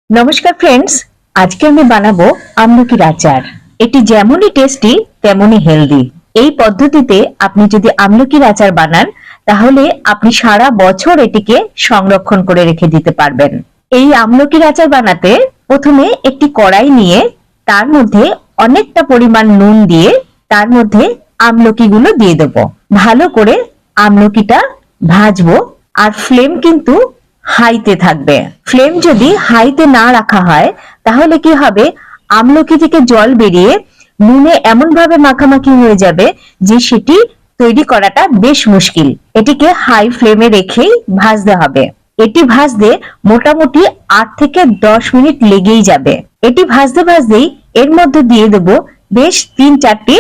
নমস্কার ফ্রেন্ডস, আজকে আমি বানাবো আমলকির আচার। এটি যেমনই টেস্টি তেমনই হেলদি। এই পদ্ধতিতে আপনি যদি আমলকির আচার বানান তাহলে আপনি সারা বছর এটিকে সংরক্ষণ করে রেখে দিতে পারবেন। এই আমলকির আচার বানাতে প্রথমে একটি কড়াই নিয়ে তার মধ্যে অনেকটা পরিমাণ নুন দিয়ে তার মধ্যে আমলকিগুলো দিয়ে দেব। ভালো করে আমলকিটা ভাজবো, আর ফ্লেম কিন্তু হাইতে থাকবে। ফ্লেম যদি হাইতে না রাখা হয় তাহলে কি হবে, আমলকি থেকে জল বেরিয়ে নুনে এমন ভাবে মাখামাখি হয়ে যাবে যে সেটি তৈরি করাটা বেশ মুশকিল। এটিকে হাই ফ্লেমে রেখেই ভাজতে হবে। এটি ভাজতে মোটামুটি 8 থেকে 10 মিনিট লেগেই যাবে। এটি ভাজতে ভাজতেই এর মধ্যে দিয়ে দেব বেশ 3-4টি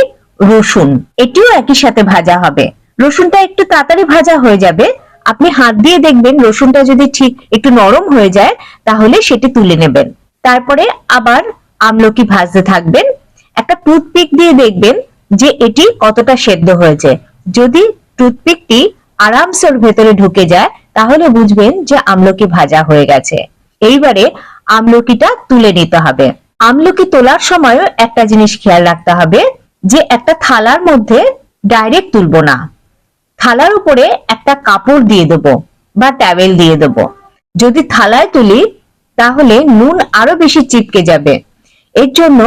রসুন। এটিও একই সাথে ভাজা হবে। রসুনটা একটু তাড়াতাড়ি ভাজা হয়ে যাবে। আপনি হাত দিয়ে দেখবেন রসুনটা যদি ঠিক একটু নরম হয়ে যায় তাহলে সেটি তুলে নেবেন। তারপরে আবার আমলকি ভাজতে থাকবেন। একটা টুথপিক দিয়ে দেখবেন যে এটি কতটা সেদ্ধ হয়েছে। যদি টুথপিকটি আরামসে ওর ভেতরে ঢুকে যায় তাহলে বুঝবেন যে আমলকি ভাজা হয়ে গেছে। এইবারে আমলকিটা তুলে নিতে হবে। আমলকি তোলার সময়ও একটা জিনিস খেয়াল রাখতে হবে যে একটা থালার মধ্যে ডাইরেক্ট তুলবো না, থালার উপরে একটা কাপড় দিয়ে দেবো বা ট্যাওয়েল দিয়ে দেবো। যদি থালায় তুলি তাহলে নুন আরো বেশি চিপকে যাবে। এর জন্য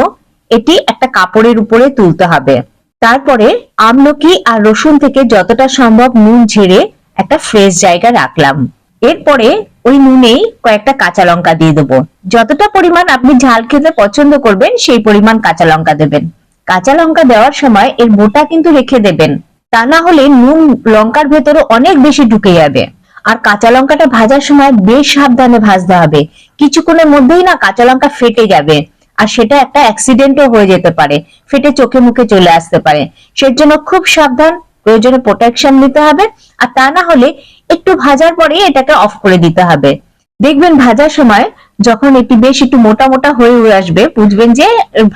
এটি একটা কাপড়ের উপরে তুলতে হবে। তারপরে আমলকি আর রসুন থেকে যতটা সম্ভব নুন ঝেড়ে একটা ফ্রেশ জায়গা রাখলাম। এরপরে ওই নুনেই কয়েকটা কাঁচা লঙ্কা দিয়ে দেবো। যতটা পরিমাণ আপনি ঝাল খেতে পছন্দ করবেন সেই পরিমাণ কাঁচা লঙ্কা দেবেন। কাঁচা লঙ্কা দেওয়ার সময় এর বোটা কিন্তু রেখে দেবেন, তা না হলে নুন লঙ্কার ভেতরে অনেক বেশি ঢুকে যাবে। আর কাঁচা লঙ্কাটা ভাজার সময় বেশ সাবধানে ভাজতে হবে। কিছুক্ষণের মধ্যেই না কাঁচা লঙ্কা ফেটে যাবে, আর সেটা একটা অ্যাক্সিডেন্টও হয়ে যেতে পারে, ফেটে চোখে মুখে চলে আসতে পারে। সেজন্য খুব সাবধান, প্রয়োজনে প্রোটেকশন নিতে হবে। আর তা না হলে একটু ভাজার পরে এটাকে অফ করে দিতে হবে। দেখবেন ভাজার সময় যখন এটি বেশ একটু মোটা মোটা হয়ে আসবে বুঝবেন যে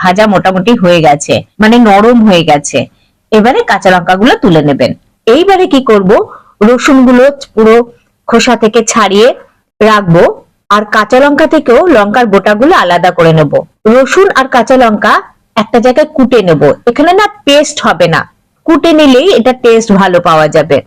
ভাজা মোটামুটি হয়ে গেছে, মানে নরম হয়ে গেছে। এবারে কাঁচা লঙ্কাগুলো তুলে নেবেন। এইবারে কি করব, রসুনগুলো পুরো খোসা থেকে ছাড়িয়ে রাখবো, আর কাঁচা লঙ্কা থেকেও লঙ্কার বোটাগুলো আলাদা করে নেব। রসুন আর কাঁচা লঙ্কা একটা জায়গায় কুটে নেব। এখানে না পেস্ট হবে না, কুটে নিলেই এটা টেস্ট ভালো পাওয়া যাবে।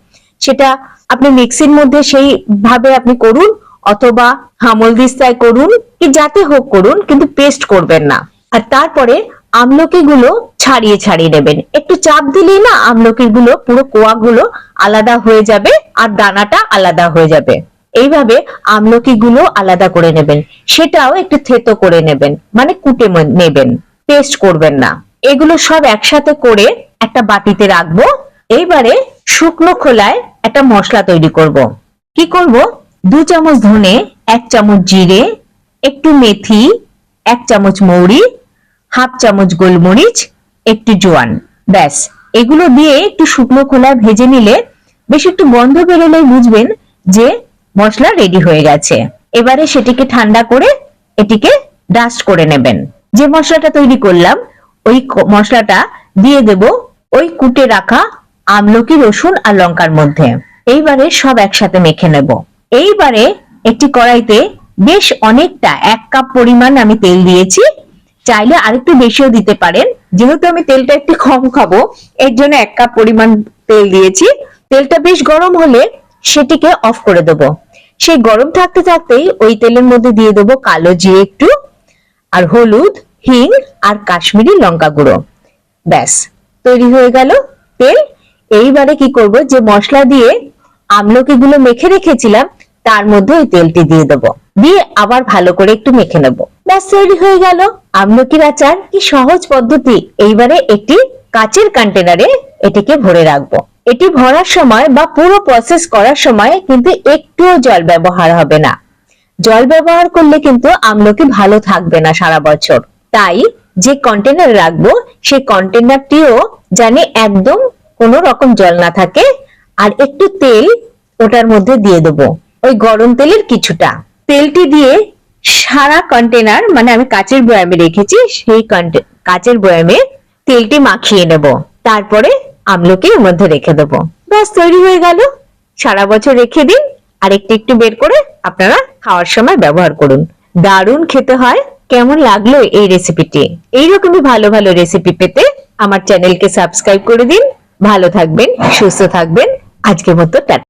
সেটা আপনি মিক্সির মধ্যে সেই ভাবে আপনি করুন, অথবা হামলদিস্তায় করুন, কি যাতে হোক করুন, কিন্তু পেস্ট করবেন না। আর তারপরে আমলকি গুলো ছাড়িয়ে ছাড়িয়ে নেবেন। একটু চাপ দিলেই না আমলকি গুলো পুরো কোয়াগুলো আলাদা হয়ে যাবে আর দানাটা আলাদা হয়ে যাবে। এইভাবে আমলকি গুলো আলাদা করে নেবেন। সেটাও একটু থেতো করে নেবেন, মানে কুটে নেবেন, পেস্ট করবেন না। এগুলো সব একসাথে করে একটা বাটিতে রাখবো। এইবারে শুকনো খোলায় একটা মশলা তৈরি করব। কি করব, 2 চামচ ধনে, 1 চামচ জিরে, একটু মেথি, 1 চামচ মৌরি, হাফ চামচ গোলমরিচ, একটু জোয়ান। ব্যাস, এগুলো দিয়ে একটু শুকনো খোলায় ভেজে নিলে বেশ একটু গন্ধ বেরোলেই বুঝবেন যে মশলা রেডি হয়ে গেছে। এবারে সেটিকে ঠান্ডা করে এটিকে ডাস্ট করে নেবেন। যে মশলাটা তৈরি করলাম ওই মশলাটা দিয়ে দেব ওই কুটে রাখা আমলকি, রসুন আর লঙ্কার মধ্যে। এইবারে সব একসাথে মেখে নেব। এইবারে একটি কড়াইতে বেশ অনেকটা 1 কাপ পরিমাণ আমি তেল দিয়েছি। চাইলে আরেকটু বেশিও দিতে পারেন, যেহেতু আমি তেলটা একটু কম খাবো এর জন্য 1 কাপ পরিমাণ তেল দিয়েছি। তেলটা বেশ গরম হলে সেটিকে অফ করে দেব। সেই গরম থাকতে থাকতেই ওই তেলের মধ্যে দিয়ে দেবো কালো জিরে একটু, আর হলুদ, হিং আর কাশ্মীরি লঙ্কা গুঁড়ো। ব্যাস, তৈরি হয়ে গেল তেল। এইবারে কি করব, যে মশলা দিয়ে আমলকি গুলো মেখে রেখেছিলাম তার মধ্যে ওই তেলটি দিয়ে দেবো, দিয়ে আবার ভালো করে একটু মেখে নেব। ব্যাস, তৈরি হয়ে গেল আমলকির আচার। কি সহজ পদ্ধতি। এইবারে একটি কাচের কন্টেনারে এটিকে ভরে রাখবো। এটি ভরার সময় বা পুরো প্রসেস করার সময় কিন্তু একটুও জল ব্যবহার হবে না। জল ব্যবহার করলে কিন্তু আমলকি ভালো থাকবে না সারা বছর। তাই যে কন্টেনারে রাখবো সেই কন্টেনারটিও জানি একদম কোনো রকম জল না থাকে। আর একটু তেল ওটার মধ্যে দিয়ে দেবো, ওই গরম তেলের কিছুটা। তেলটি দিয়ে সারা কন্টেনার, মানে আমি কাচের বয়ামে রেখেছি, সেই কাচের বয়ামে তেলটি মাখিয়ে নেব। তারপরে আমলকি এর মধ্যে রেখে দেবো। ব্যাস, তৈরি হয়ে গেল। সারা বছর রেখে দিন, আর একটু একটু বের করে আপনারা খাওয়ার সময় ব্যবহার করুন। দারুণ খেতে হয়। কেমন লাগলো এই রেসিপিটি? এইরকমই ভালো ভালো রেসিপি পেতে আমার চ্যানেলকে সাবস্ক্রাইব করে দিন। ভালো থাকবেন, সুস্থ থাকবেন। আজকের মতো টাটা।